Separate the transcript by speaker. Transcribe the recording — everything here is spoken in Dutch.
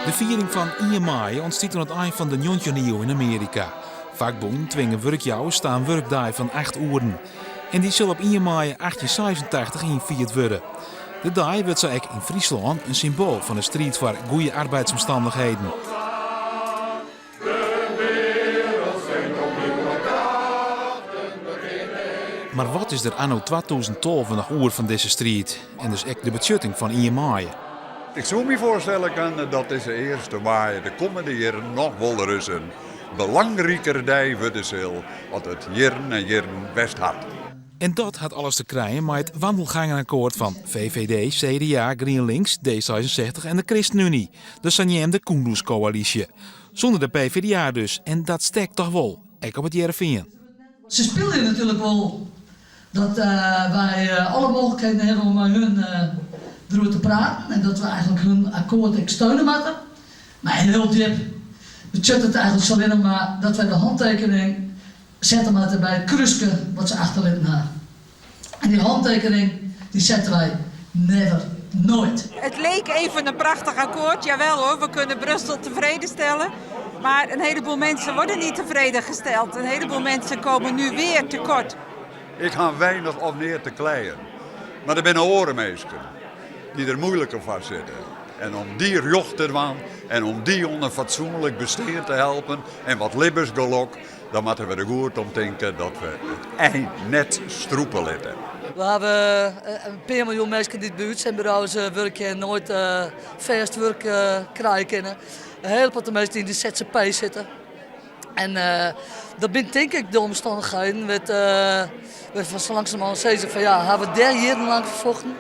Speaker 1: De viering van 1 mei ontstiet aan het eind van de 19e eeuw in Amerika. Vakbonden dwingen werkjouwers staan werkdagen van 8 uren. En die zal op 1 mei 1886 ingevierd worden. De dag wordt zo ook in Friesland een symbool van de strijd voor goede arbeidsomstandigheden. Maar wat is er anno 2012 nog oer van deze strijd? En dus ook de beschutting van 1 mei.
Speaker 2: Ik zou me voorstellen dat deze eerste mei de komende jaren nog wel eens een belangrijker dag voor de zil, wat het jaren en jaren best had.
Speaker 1: En dat had alles te krijgen met het wandelgangenakkoord van VVD, CDA, GroenLinks, D66 en de ChristenUnie. De Sanjem Koenderscoalitie. Zonder de PvdA dus. En dat stekt toch wel. Ik op het Jereveen.
Speaker 3: Ze speelden natuurlijk wel dat wij alle mogelijkheden hebben om met hun erover te praten. En dat we eigenlijk hun akkoord steunen moeten. Maar heel diep betekent het eigenlijk zo alleen maar dat wij de handtekening zetten moeten bij het kruisje wat ze achterlieten hadden. En die handtekening die zetten wij nooit.
Speaker 4: Het leek even een prachtig akkoord. Jawel hoor, we kunnen Brussel tevreden stellen. Maar een heleboel mensen worden niet tevreden gesteld. Een heleboel mensen komen nu weer tekort.
Speaker 2: Ik ga weinig op neer te kleien. Maar er zijn orenmeesters die er moeilijker van zitten. En om die jocht te doen en om die onder fatsoenlijk bestuur te helpen en wat libbersgelok, dan moeten we er goed om denken dat we het eind net stroepen laten.
Speaker 5: We hebben een paar miljoen mensen die buurt zijn bij ons werken en nooit vast werk krijgen kunnen. Een hele paar mensen die in de ZZP zitten. En dat zijn denk ik de omstandigheden met van zo langzamerhand zeggen van ja, hebben we 3 jaar lang vervochten.